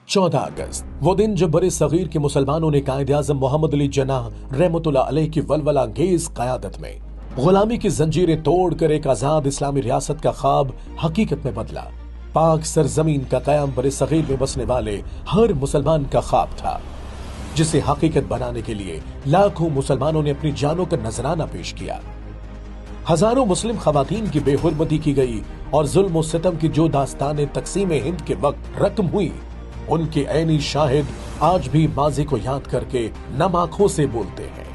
14 अगस्त वो दिन जब बड़े सगीर के मुसलमानों ने कायद आज़म मोहम्मद अली जिन्नाह रहमतुल्लाह अलैह की वलवला अंगेज क़यादत में गुलामी की जंजीरें तोड़कर एक आजाद इस्लामी रियासत का ख्वाब हकीकत में बदला। पाक सरजमीन का कयाम बड़े सगीर में बसने वाले हर मुसलमान का ख्वाब था, जिसे हकीकत बनाने के लिए लाखों मुसलमानों ने अपनी जानों का नजराना पेश किया। हजारों मुस्लिम खवातीन की बेहुरमती की गई और जुल्म और सितम की जो दास्तानें तकसीम हिंद के वक्त रकम हुई, उनके ऐनी शाहिद आज भी माजी को याद करके नम आंखों से बोलते हैं।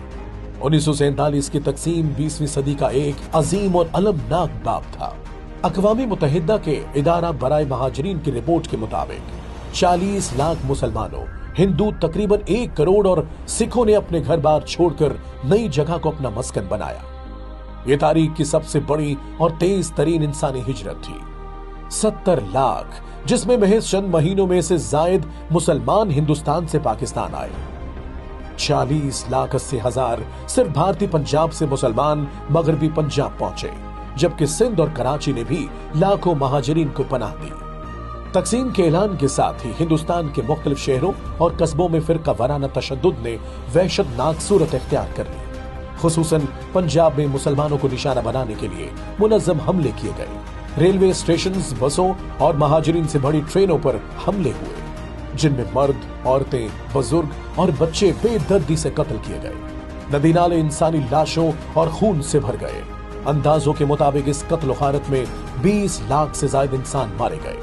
1947 की तकसीम 20वीं सदी का एक अजीम और अलमनाक बाब था। अक़वामी मुत्तहिदा के इदारा बराए महाजरीन की रिपोर्ट के मुताबिक 40 लाख मुसलमानों, हिंदू तकरीबन 1 करोड़ और सिखों ने अपने घर बार छोड़कर नई जगह को अपना मस्कन बनाया। ये तारीख की सबसे बड़ी और तेज तरीन इंसानी हिजरत थी। 70 लाख, जिसमें महज चंद महीनों में से जायद मुसलमान हिंदुस्तान से पाकिस्तान आए। 40,80,000 सिर्फ भारतीय पंजाब से मुसलमान मगरबी पंजाब पहुंचे, जबकि सिंध और कराची ने भी लाखों महाजरीन को पनाह दी। तकसीम के ऐलान के साथ ही हिंदुस्तान के मुख्तलिफ शहरों और कस्बों में फिरका वाराना तशद्दुद ने वहशतनाक सूरत इख्तियार कर ली। खुसूसन पंजाब में मुसलमानों को निशाना बनाने के लिए मुनज़्ज़म हमले किए गए। रेलवे स्टेशंस, बसों और महाजरीन से भरी ट्रेनों पर हमले हुए, जिनमें मर्द, औरतें, बुजुर्ग और बच्चे बेदर्दी से कत्ल किए गए। नदी नाले इंसानी लाशों और खून से भर गए। अंदाजों के मुताबिक इस कत्ल गारत में 20 लाख से ज्यादा इंसान मारे गए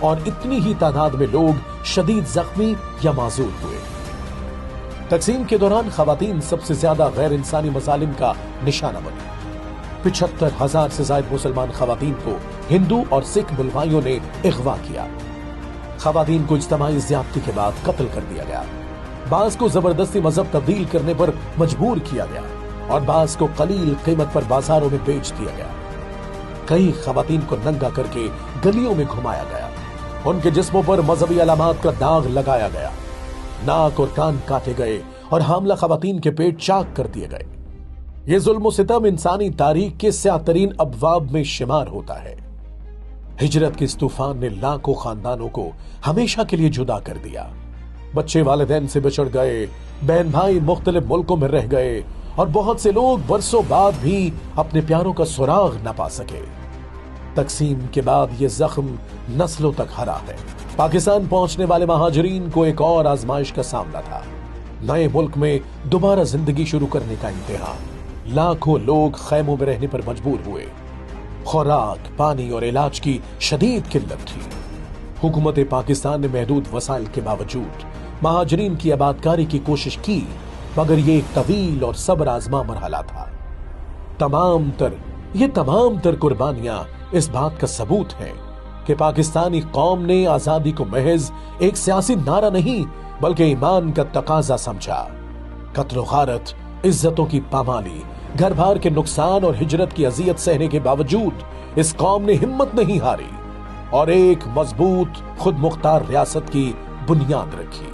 और इतनी ही तादाद में लोग शदीद जख्मी या माजूर हुए। तकसीम के दौरान खवातीन सबसे ज्यादा गैर इंसानी मजालिम का निशाना बनी। 75,000 से ज्यादा मुसलमान खवातीन को हिंदू और सिख बुलवाइयों ने अगवा किया। खवातीन को इज्तिमाई ज़्यादती के बाद कत्ल कर दिया गया। बास को जबरदस्ती मजहब तब्दील करने पर मजबूर किया गया और बास को कलील कीमत पर बाजारों में बेच दिया गया। कई खवातीन को नंगा करके गलियों में घुमाया गया। उनके जिस्मों पर मजहबी अलामात का दाग लगाया गया। नाक और कान काटे गए और हामला खवातीन के पेट चाक कर दिए गए। ये जुल्म सितम इंसानी तारीख के स्यातरीन अबवाब में शुमार होता है। हिजरत के इस तूफान ने लाखों खानदानों को हमेशा के लिए जुदा कर दिया। बच्चे वालिदैन से बिछड़ गए, बहन भाई मुख्तलिफ मुल्कों में रह गए और बहुत से लोग बरसों बाद भी अपने प्यारों का सुराग न पा सके। तकसीम के बाद ये जख्म नस्लों तक हरा है। पाकिस्तान पहुंचने वाले महाजरीन को एक और आजमाइश का सामना था। नए मुल्क में दोबारा जिंदगी शुरू करने का इम्तिहान। लाखों लोग खैमों में रहने पर मजबूर हुए। खुराक, पानी और इलाज की शदीद किल्लत थी। हुकूमत पाकिस्तान ने महदूद वसाइल के बावजूद महाजरीन की आबादकारी की कोशिश की, मगर ये एक तवील और सब्र आजमा मरहला था। तमाम तर कुर्बानियां इस बात का सबूत है कि पाकिस्तानी कौम ने आजादी को महज एक सियासी नारा नहीं, बल्कि ईमान का तकाजा समझा। कत्ल गारत, इज्जतों की पामाली, घर बार के नुकसान और हिजरत की अजियत सहने के बावजूद इस कौम ने हिम्मत नहीं हारी और एक मजबूत खुद मुख्तार रियासत की बुनियाद रखी।